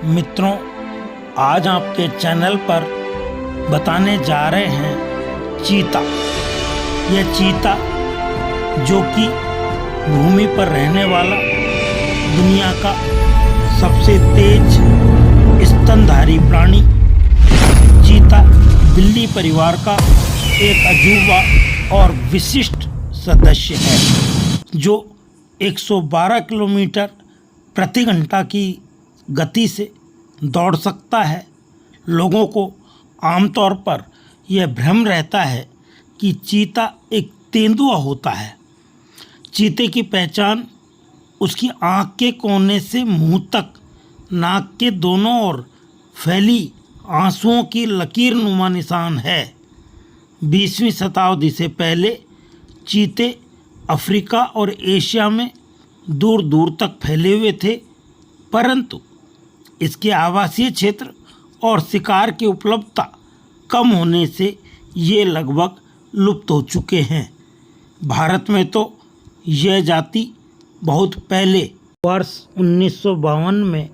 मित्रों, आज आपके चैनल पर बताने जा रहे हैं चीता। यह चीता जो कि भूमि पर रहने वाला दुनिया का सबसे तेज स्तनधारी प्राणी चीता बिल्ली परिवार का एक अजूबा और विशिष्ट सदस्य है जो 112 किलोमीटर प्रति घंटा की गति से दौड़ सकता है। लोगों को आमतौर पर यह भ्रम रहता है कि चीता एक तेंदुआ होता है। चीते की पहचान उसकी आँख के कोने से मुंह तक नाक के दोनों ओर फैली आंसुओं की लकीर नुमा निशान है। 20वीं शताब्दी से पहले चीते अफ्रीका और एशिया में दूर दूर तक फैले हुए थे, परंतु इसके आवासीय क्षेत्र और शिकार की उपलब्धता कम होने से ये लगभग लुप्त हो चुके हैं। भारत में तो यह जाति बहुत पहले वर्ष 1952 में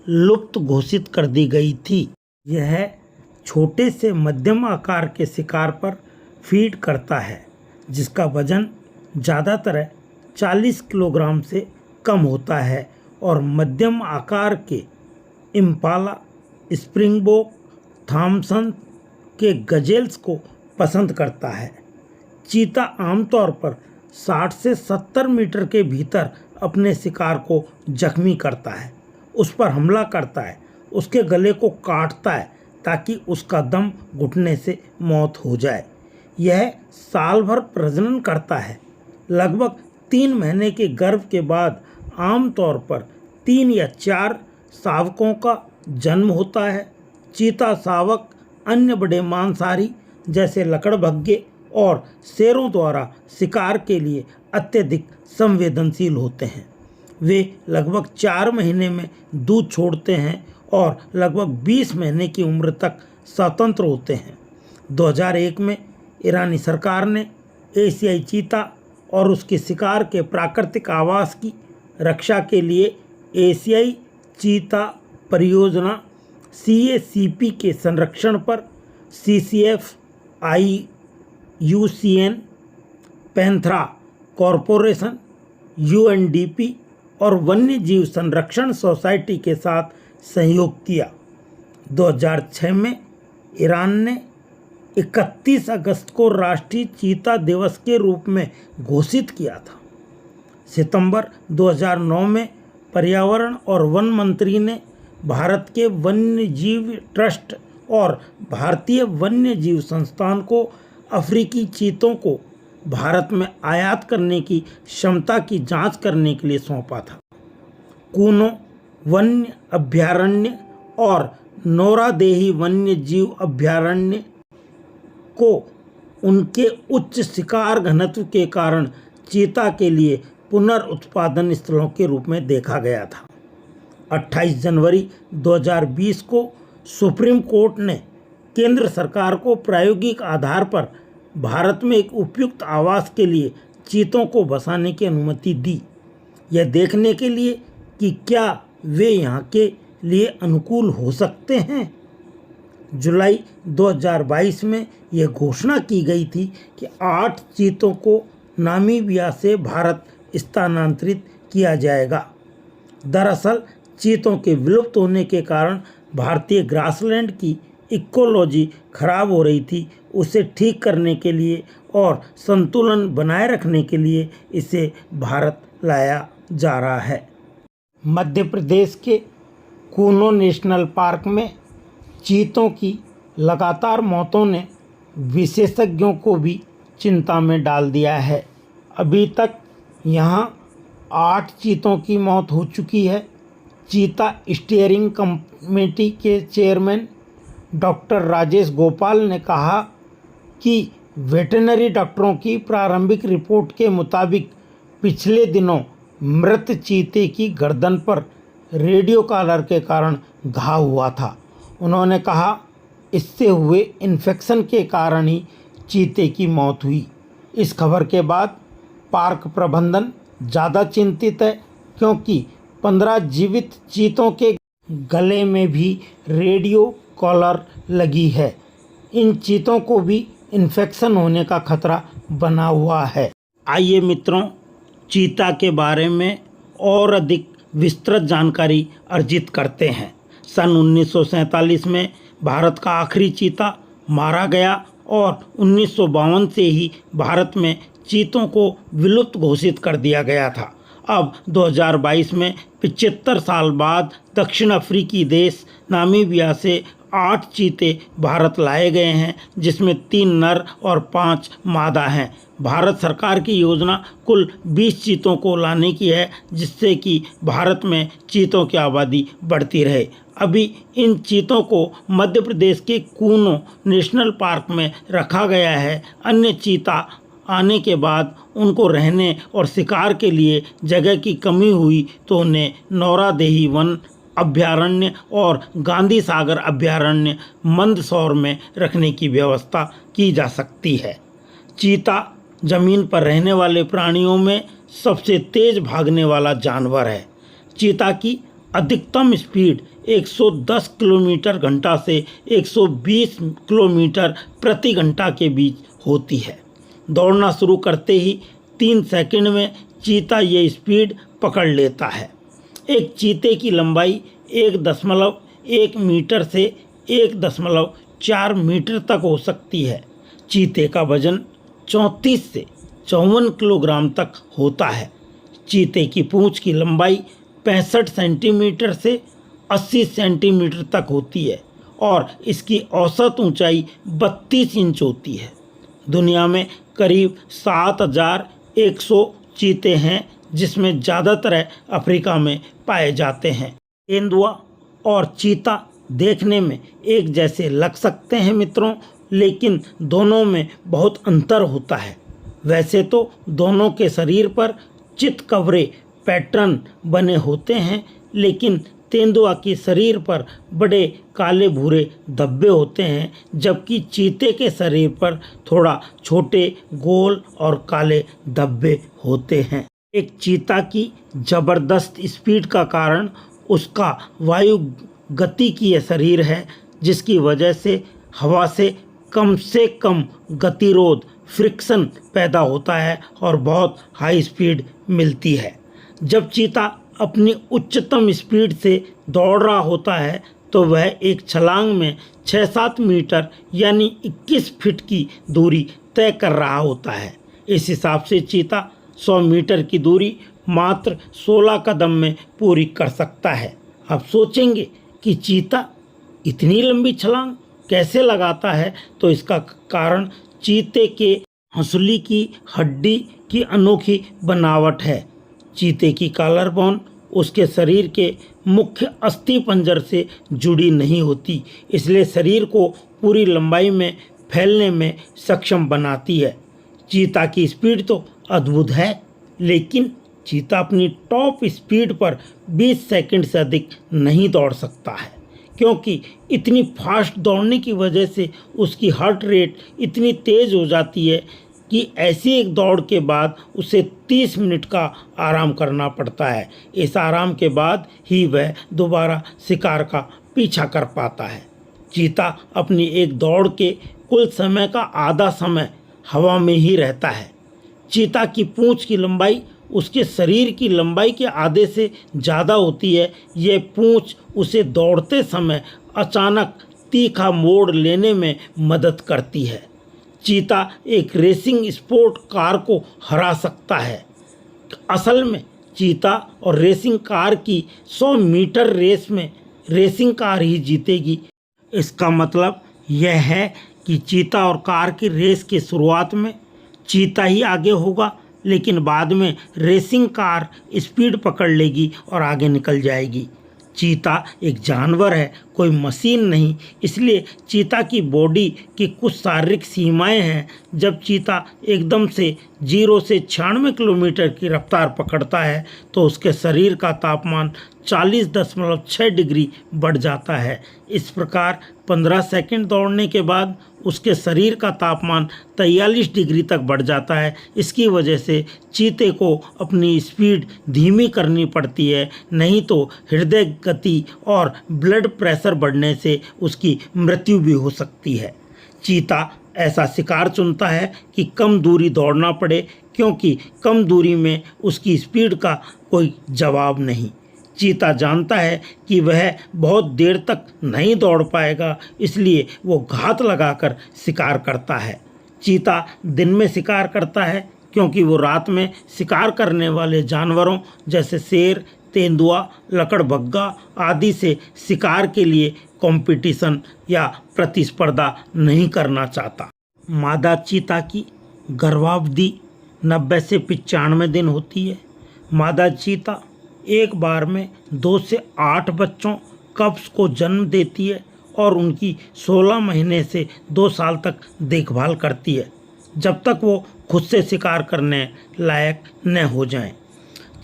लुप्त घोषित कर दी गई थी। यह छोटे से मध्यम आकार के शिकार पर फीड करता है, जिसका वजन ज़्यादातर 40 किलोग्राम से कम होता है और मध्यम आकार के इम्पाला, स्प्रिंगबोक, थॉमसन के गजेल्स को पसंद करता है। चीता आमतौर पर 60 से 70 मीटर के भीतर अपने शिकार को जख्मी करता है, उस पर हमला करता है, उसके गले को काटता है ताकि उसका दम घुटने से मौत हो जाए। यह साल भर प्रजनन करता है। लगभग 3 महीने के गर्भ के बाद आमतौर पर 3 या 4 शावकों का जन्म होता है। चीता शावक अन्य बड़े मांसाहारी जैसे लकड़बग्घे और शेरों द्वारा शिकार के लिए अत्यधिक संवेदनशील होते हैं। वे लगभग 4 महीने में दूध छोड़ते हैं और लगभग 20 महीने की उम्र तक स्वतंत्र होते हैं। 2001 में ईरानी सरकार ने एशियाई चीता और उसके शिकार के प्राकृतिक आवास की रक्षा के लिए एशियाई चीता परियोजना CACP के संरक्षण पर CCF, IUCN, Panthera corporation, UNDP और वन्य जीव संरक्षण सोसाइटी के साथ सहयोग किया। 2006 में ईरान ने 31 अगस्त को राष्ट्रीय चीता दिवस के रूप में घोषित किया था। सितंबर 2009 में पर्यावरण और वन मंत्री ने भारत के वन्य जीव ट्रस्ट और भारतीय वन्य जीव संस्थान को अफ्रीकी चीतों को भारत में आयात करने की क्षमता की जांच करने के लिए सौंपा था। कूनो वन्य अभयारण्य और नोरादेही वन्य जीव अभयारण्य को उनके उच्च शिकार घनत्व के कारण चीता के लिए पुनर्उत्पादन स्थलों के रूप में देखा गया था। 28 जनवरी 2020 को सुप्रीम कोर्ट ने केंद्र सरकार को प्रायोगिक आधार पर भारत में एक उपयुक्त आवास के लिए चीतों को बसाने की अनुमति दी, यह देखने के लिए कि क्या वे यहाँ के लिए अनुकूल हो सकते हैं। जुलाई 2022 में यह घोषणा की गई थी कि 8 चीतों को नामीबिया से भारत स्थानांतरित किया जाएगा। दरअसल चीतों के विलुप्त होने के कारण भारतीय ग्रासलैंड की इकोलॉजी खराब हो रही थी। उसे ठीक करने के लिए और संतुलन बनाए रखने के लिए इसे भारत लाया जा रहा है। मध्य प्रदेश के कूनो नेशनल पार्क में चीतों की लगातार मौतों ने विशेषज्ञों को भी चिंता में डाल दिया है। अभी तक यहाँ 8 चीतों की मौत हो चुकी है। चीता स्टीयरिंग कमेटी के चेयरमैन डॉक्टर राजेश गोपाल ने कहा कि वेटरनरी डॉक्टरों की प्रारंभिक रिपोर्ट के मुताबिक पिछले दिनों मृत चीते की गर्दन पर रेडियो कॉलर के कारण घाव हुआ था। उन्होंने कहा, इससे हुए इन्फेक्शन के कारण ही चीते की मौत हुई। इस खबर के बाद पार्क प्रबंधन ज़्यादा चिंतित है, क्योंकि 15 जीवित चीतों के गले में भी रेडियो कॉलर लगी है। इन चीतों को भी इन्फेक्शन होने का खतरा बना हुआ है। आइए मित्रों, चीता के बारे में और अधिक विस्तृत जानकारी अर्जित करते हैं। सन 1947 में भारत का आखिरी चीता मारा गया और 1952 से ही भारत में चीतों को विलुप्त घोषित कर दिया गया था। अब 2022 में 75 साल बाद दक्षिण अफ्रीकी देश नामीबिया से 8 चीते भारत लाए गए हैं, जिसमें 3 नर और 5 मादा हैं। भारत सरकार की योजना कुल 20 चीतों को लाने की है, जिससे कि भारत में चीतों की आबादी बढ़ती रहे। अभी इन चीतों को मध्य प्रदेश के कूनो नेशनल पार्क में रखा गया है। अन्य चीता आने के बाद उनको रहने और शिकार के लिए जगह की कमी हुई तो उन्हें नौरादेही वन अभयारण्य और गांधी सागर अभयारण्य मंदसौर में रखने की व्यवस्था की जा सकती है। चीता जमीन पर रहने वाले प्राणियों में सबसे तेज भागने वाला जानवर है। चीता की अधिकतम स्पीड 110 किलोमीटर घंटा से 120 किलोमीटर प्रति घंटा के बीच होती है। दौड़ना शुरू करते ही 3 सेकंड में चीता ये स्पीड पकड़ लेता है। एक चीते की लंबाई 1.1 मीटर से 1.4 मीटर तक हो सकती है। चीते का वजन 34 से 54 किलोग्राम तक होता है। चीते की पूंछ की लंबाई 65 सेंटीमीटर से 80 सेंटीमीटर तक होती है और इसकी औसत ऊंचाई 32 इंच होती है। दुनिया में करीब 7100 चीते हैं, जिसमें ज़्यादातर अफ्रीका में पाए जाते हैं। तेंदुआ और चीता देखने में एक जैसे लग सकते हैं मित्रों, लेकिन दोनों में बहुत अंतर होता है। वैसे तो दोनों के शरीर पर चितकबरे पैटर्न बने होते हैं, लेकिन तेंदुआ के शरीर पर बड़े काले भूरे धब्बे होते हैं, जबकि चीते के शरीर पर थोड़ा छोटे गोल और काले धब्बे होते हैं। एक चीता की ज़बरदस्त स्पीड का कारण उसका वायु गति की यह शरीर है, जिसकी वजह से हवा से कम गतिरोध फ्रिक्शन पैदा होता है और बहुत हाई स्पीड मिलती है। जब चीता अपनी उच्चतम स्पीड से दौड़ रहा होता है तो वह एक छलांग में 6-7 मीटर यानी 21 फीट की दूरी तय कर रहा होता है। इस हिसाब से चीता 100 मीटर की दूरी मात्र 16 कदम में पूरी कर सकता है। अब सोचेंगे कि चीता इतनी लंबी छलांग कैसे लगाता है, तो इसका कारण चीते के हंसुली की हड्डी की अनोखी बनावट है। चीते की कॉलर बोन उसके शरीर के मुख्य अस्थि पंजर से जुड़ी नहीं होती, इसलिए शरीर को पूरी लंबाई में फैलने में सक्षम बनाती है। चीता की स्पीड तो अद्भुत है, लेकिन चीता अपनी टॉप स्पीड पर 20 सेकंड से अधिक नहीं दौड़ सकता है, क्योंकि इतनी फास्ट दौड़ने की वजह से उसकी हार्ट रेट इतनी तेज़ हो जाती है कि ऐसी एक दौड़ के बाद उसे 30 मिनट का आराम करना पड़ता है। इस आराम के बाद ही वह दोबारा शिकार का पीछा कर पाता है। चीता अपनी एक दौड़ के कुल समय का आधा समय हवा में ही रहता है। चीता की पूंछ की लंबाई उसके शरीर की लंबाई के आधे से ज़्यादा होती है। यह पूंछ उसे दौड़ते समय अचानक तीखा मोड़ लेने में मदद करती है। चीता एक रेसिंग स्पोर्ट कार को हरा सकता है। असल में चीता और रेसिंग कार की 100 मीटर रेस में रेसिंग कार ही जीतेगी। इसका मतलब यह है कि चीता और कार की रेस की शुरुआत में चीता ही आगे होगा, लेकिन बाद में रेसिंग कार स्पीड पकड़ लेगी और आगे निकल जाएगी। चीता एक जानवर है, कोई मशीन नहीं, इसलिए चीता की बॉडी की कुछ शारीरिक सीमाएं हैं। जब चीता एकदम से 0 से 96 किलोमीटर की रफ्तार पकड़ता है तो उसके शरीर का तापमान 40.6 डिग्री बढ़ जाता है। इस प्रकार 15 सेकंड दौड़ने के बाद उसके शरीर का तापमान 43 डिग्री तक बढ़ जाता है। इसकी वजह से चीते को अपनी स्पीड धीमी करनी पड़ती है, नहीं तो हृदय गति और ब्लड प्रेशर बढ़ने से उसकी मृत्यु भी हो सकती है। चीता ऐसा शिकार चुनता है कि कम दूरी दौड़ना पड़े, क्योंकि कम दूरी में उसकी स्पीड का कोई जवाब नहीं। चीता जानता है कि वह बहुत देर तक नहीं दौड़ पाएगा, इसलिए वो घात लगाकर शिकार करता है। चीता दिन में शिकार करता है, क्योंकि वो रात में शिकार करने वाले जानवरों जैसे शेर, तेंदुआ, लकड़बग्गा आदि से शिकार के लिए कंपटीशन या प्रतिस्पर्धा नहीं करना चाहता। मादा चीता की गर्भावधि 90 से 95 दिन होती है। मादा चीता एक बार में 2 से 8 बच्चों कब्स को जन्म देती है और उनकी 16 महीने से 2 साल तक देखभाल करती है, जब तक वो खुद से शिकार करने लायक न हो जाएं।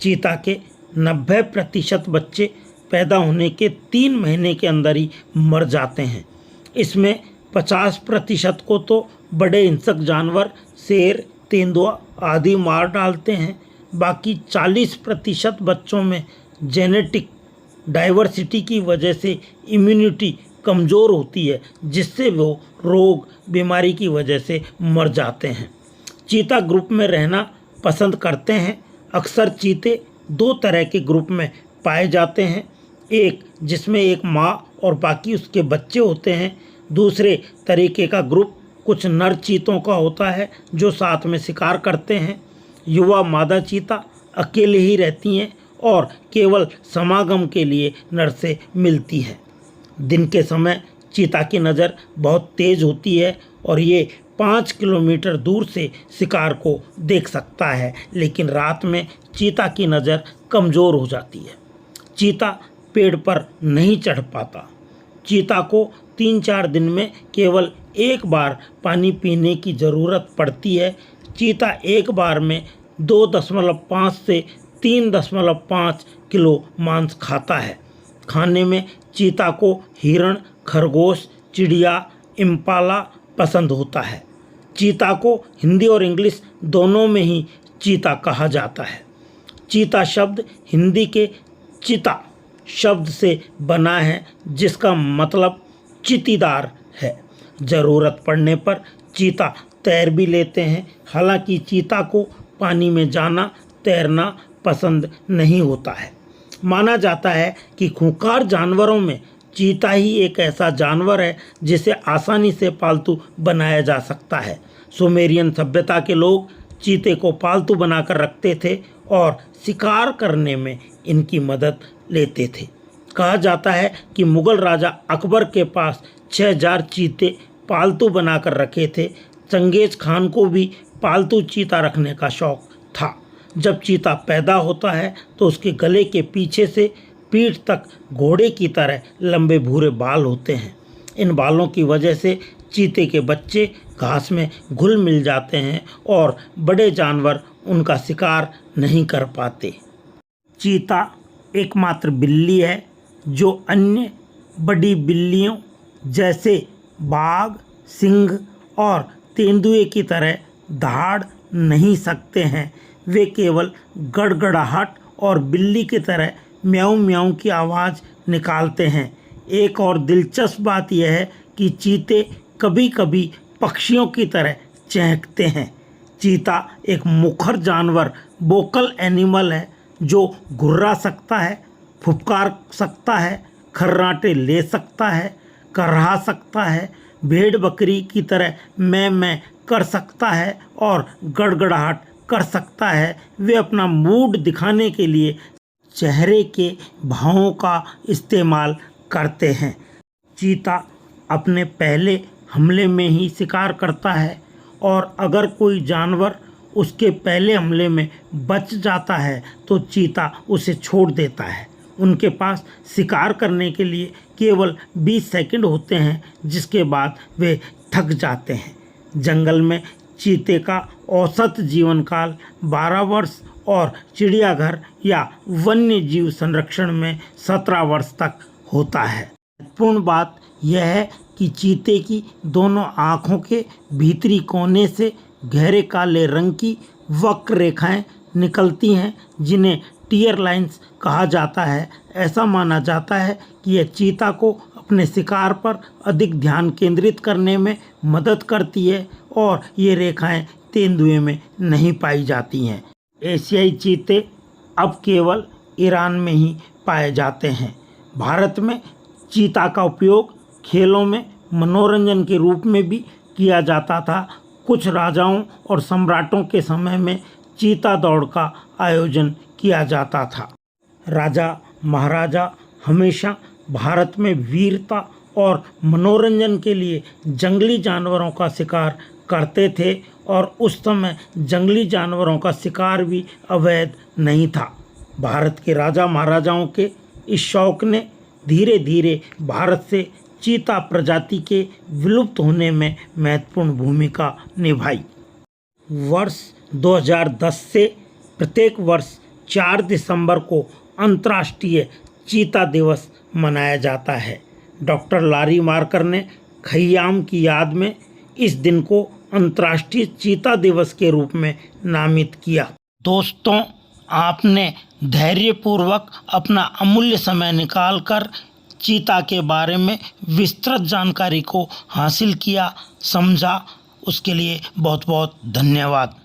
चीता के 90% बच्चे पैदा होने के 3 महीने के अंदर ही मर जाते हैं। इसमें 50% को तो बड़े हिंसक जानवर शेर, तेंदुआ आदि मार डालते हैं। बाकी 40% बच्चों में जेनेटिक डाइवर्सिटी की वजह से इम्यूनिटी कमज़ोर होती है, जिससे वो रोग बीमारी की वजह से मर जाते हैं। चीता ग्रुप में रहना पसंद करते हैं। अक्सर चीते 2 तरह के ग्रुप में पाए जाते हैं, एक जिसमें एक माँ और बाकी उसके बच्चे होते हैं। दूसरे तरीके का ग्रुप कुछ नर चीतों का होता है जो साथ में शिकार करते हैं। युवा मादा चीता अकेले ही रहती हैं और केवल समागम के लिए नर से मिलती हैं। दिन के समय चीता की नज़र बहुत तेज़ होती है और ये 5 किलोमीटर दूर से शिकार को देख सकता है, लेकिन रात में चीता की नज़र कमज़ोर हो जाती है। चीता पेड़ पर नहीं चढ़ पाता। चीता को 3-4 दिन में केवल एक बार पानी पीने की ज़रूरत पड़ती है। चीता एक बार में 2.5 से 3.5 किलो मांस खाता है। खाने में चीता को हिरण, खरगोश, चिड़िया, इम्पाला पसंद होता है। चीता को हिंदी और इंग्लिश दोनों में ही चीता कहा जाता है। चीता शब्द हिंदी के चिता शब्द से बना है, जिसका मतलब चीतीदार है। ज़रूरत पड़ने पर चीता तैर भी लेते हैं। हालांकि चीता को पानी में जाना, तैरना पसंद नहीं होता है। माना जाता है कि खूंखार जानवरों में चीता ही एक ऐसा जानवर है जिसे आसानी से पालतू बनाया जा सकता है। सुमेरियन सभ्यता के लोग चीते को पालतू बनाकर रखते थे और शिकार करने में इनकी मदद लेते थे। कहा जाता है कि मुग़ल राजा अकबर के पास 6000 चीते पालतू बनाकर रखे थे। चंगेज़ खान को भी पालतू चीता रखने का शौक़ था। जब चीता पैदा होता है तो उसके गले के पीछे से पीठ तक घोड़े की तरह लंबे भूरे बाल होते हैं। इन बालों की वजह से चीते के बच्चे घास में घुल मिल जाते हैं और बड़े जानवर उनका शिकार नहीं कर पाते। चीता एकमात्र बिल्ली है जो अन्य बड़ी बिल्लियों जैसे बाघ, सिंह और तेंदुए की तरह दहाड़ नहीं सकते हैं। वे केवल गड़गड़ाहट और बिल्ली की तरह म्याऊं म्याऊं की आवाज़ निकालते हैं। एक और दिलचस्प बात यह है कि चीते कभी कभी पक्षियों की तरह चहकते हैं। चीता एक मुखर जानवर, वोकल एनिमल है, जो घुर्रा सकता है, फुफकार सकता है, खर्राटे ले सकता है, करहा सकता है, भेड़ बकरी की तरह मैं कर सकता है और गड़गड़ाहट कर सकता है। वे अपना मूड दिखाने के लिए चेहरे के भावों का इस्तेमाल करते हैं। चीता अपने पहले हमले में ही शिकार करता है और अगर कोई जानवर उसके पहले हमले में बच जाता है तो चीता उसे छोड़ देता है। उनके पास शिकार करने के लिए केवल 20 सेकंड होते हैं, जिसके बाद वे थक जाते हैं। जंगल में चीते का औसत जीवन काल 12 वर्ष और चिड़ियाघर या वन्य जीव संरक्षण में 17 वर्ष तक होता है। महत्वपूर्ण बात यह है कि चीते की दोनों आँखों के भीतरी कोने से गहरे काले रंग की वक्र रेखाएं निकलती हैं, जिन्हें टीयर लाइंस कहा जाता है। ऐसा माना जाता है कि यह चीता को अपने शिकार पर अधिक ध्यान केंद्रित करने में मदद करती है और ये रेखाएं तेंदुए में नहीं पाई जाती हैं। एशियाई चीते अब केवल ईरान में ही पाए जाते हैं। भारत में चीता का उपयोग खेलों में मनोरंजन के रूप में भी किया जाता था। कुछ राजाओं और सम्राटों के समय में चीता दौड़ का आयोजन किया जाता था। राजा महाराजा हमेशा भारत में वीरता और मनोरंजन के लिए जंगली जानवरों का शिकार करते थे और उस समय जंगली जानवरों का शिकार भी अवैध नहीं था। भारत के राजा महाराजाओं के इस शौक ने धीरे धीरे भारत से चीता प्रजाति के विलुप्त होने में महत्वपूर्ण भूमिका निभाई। वर्ष 2010 से प्रत्येक वर्ष 4 दिसंबर को अंतर्राष्ट्रीय चीता दिवस मनाया जाता है। डॉक्टर लारी मार्कर ने खय्याम की याद में इस दिन को अंतर्राष्ट्रीय चीता दिवस के रूप में नामित किया। दोस्तों, आपने धैर्यपूर्वक अपना अमूल्य समय निकालकर चीता के बारे में विस्तृत जानकारी को हासिल किया, समझा, उसके लिए बहुत बहुत धन्यवाद।